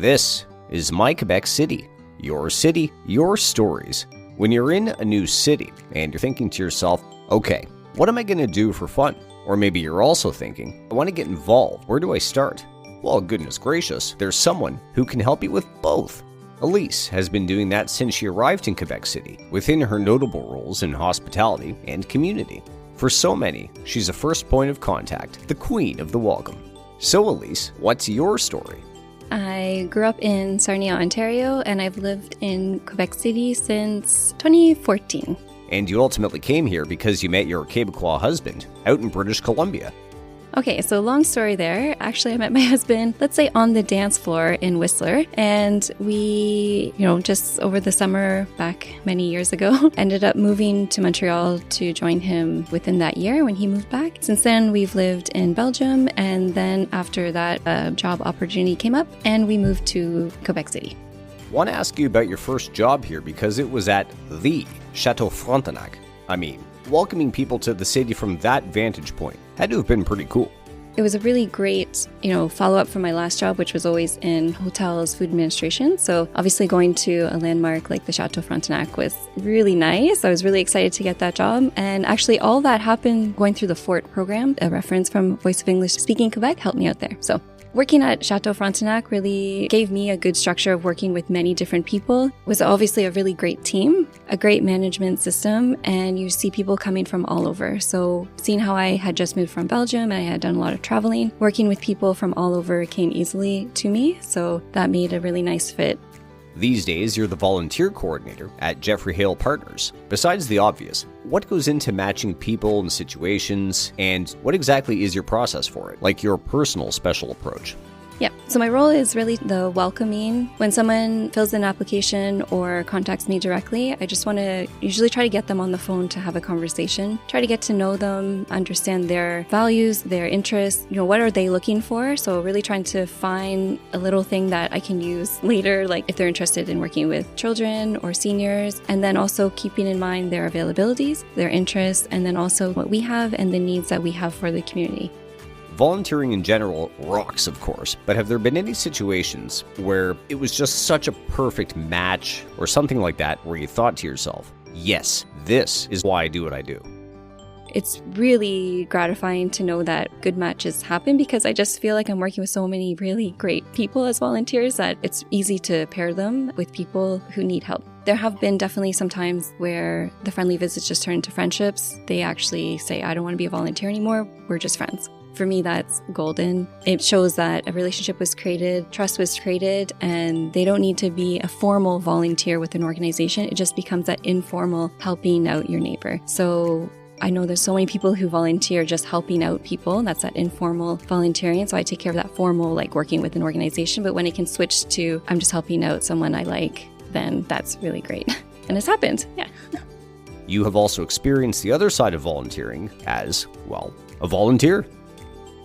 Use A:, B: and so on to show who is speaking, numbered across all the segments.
A: This is My Quebec City, your stories. When you're in a new city and you're thinking to yourself, okay, what am I going to do for fun? Or maybe you're also thinking, I want to get involved. Where do I start? Well, goodness gracious, there's someone who can help you with both. Elise has been doing that since she arrived in Quebec City, within her notable roles in hospitality and community. For so many, she's a first point of contact, the queen of the welcome. So Elise, what's your story?
B: I grew up in Sarnia, Ontario, and I've lived in Quebec City since 2014.
A: And you ultimately came here because you met your Quebecois husband out in British Columbia.
B: Okay, so long story there. Actually, I met my husband, let's say, on the dance floor in Whistler. And we, just over the summer back many years ago, ended up moving to Montreal to join him within that year when he moved back. Since then, we've lived in Belgium. And then after that, a job opportunity came up and we moved to Quebec City.
A: I want to ask you about your first job here because it was at the Chateau Frontenac. Welcoming people to the city from that vantage point had to have been pretty cool.
B: It was a really great, follow-up from my last job, which was always in hotels, food administration. So obviously going to a landmark like the Chateau Frontenac was really nice. I was really excited to get that job. And actually all that happened going through the FORT program. A reference from Voice of English-speaking Québec helped me out there. So working at Chateau Frontenac really gave me a good structure of working with many different people. It was obviously a really great team, a great management system, and you see people coming from all over. So seeing how I had just moved from Belgium and I had done a lot of traveling, working with people from all over came easily to me. So that made a really nice fit.
A: These days, you're the volunteer coordinator at Jeffrey Hale Partners. Besides the obvious, what goes into matching people and situations, and what exactly is your process for it, like your personal special approach? Yeah,
B: so my role is really the welcoming. When someone fills in an application or contacts me directly, I just want to usually try to get them on the phone to have a conversation, try to get to know them, understand their values, their interests, what are they looking for? So really trying to find a little thing that I can use later, like if they're interested in working with children or seniors, and then also keeping in mind their availabilities, their interests, and then also what we have and the needs that we have for the community.
A: Volunteering in general rocks, of course, but have there been any situations where it was just such a perfect match or something like that where you thought to yourself, yes, this is why I do what I do?
B: It's really gratifying to know that good matches happen because I just feel like I'm working with so many really great people as volunteers that it's easy to pair them with people who need help. There have been definitely some times where the friendly visits just turn into friendships. They actually say, I don't want to be a volunteer anymore. We're just friends. For me, that's golden. It shows that a relationship was created, trust was created, and they don't need to be a formal volunteer with an organization. It just becomes that informal helping out your neighbor. So I know there's so many people who volunteer just helping out people. That's that informal volunteering. So I take care of that formal, like working with an organization. But when it can switch to I'm just helping out someone I like, then that's really great. And it's happened. Yeah.
A: You have also experienced the other side of volunteering as, well, a volunteer.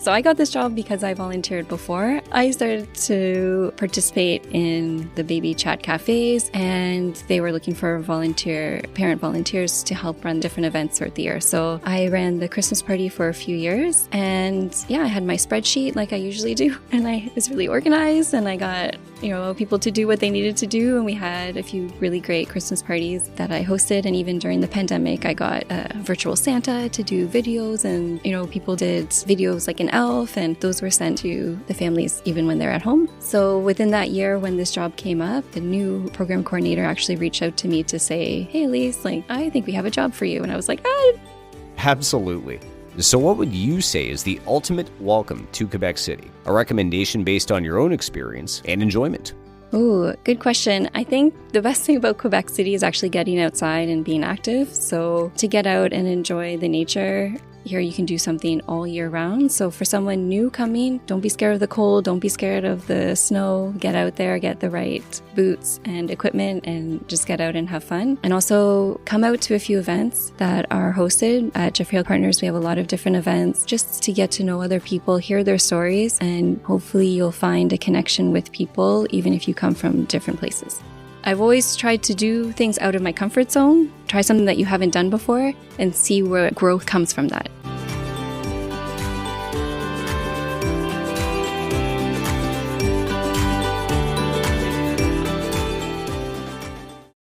B: So I got this job because I volunteered before. I started to participate in the baby chat cafes, and they were looking for parent volunteers to help run different events throughout the year. So I ran the Christmas party for a few years, and I had my spreadsheet like I usually do, and I was really organized, and I got people to do what they needed to do, and we had a few really great Christmas parties that I hosted. And even during the pandemic, I got a virtual Santa to do videos, and people did videos like an elf, and those were sent to the families even when they're at home. So within that year, when this job came up, the new program coordinator actually reached out to me to say, hey Elise, I think we have a job for you. And I was like,
A: Absolutely. So what would you say is the ultimate welcome to Quebec City? A recommendation based on your own experience and enjoyment?
B: Ooh, good question. I think the best thing about Quebec City is actually getting outside and being active. So to get out and enjoy the nature, here you can do something all year round. So for someone new coming, don't be scared of the cold, don't be scared of the snow. Get out there, get the right boots and equipment, and just get out and have fun. And also come out to a few events that are hosted at Jeffrey Hale Partners. We have a lot of different events just to get to know other people, hear their stories, and hopefully you'll find a connection with people even if you come from different places. I've always tried to do things out of my comfort zone, try something that you haven't done before, and see where growth comes from that.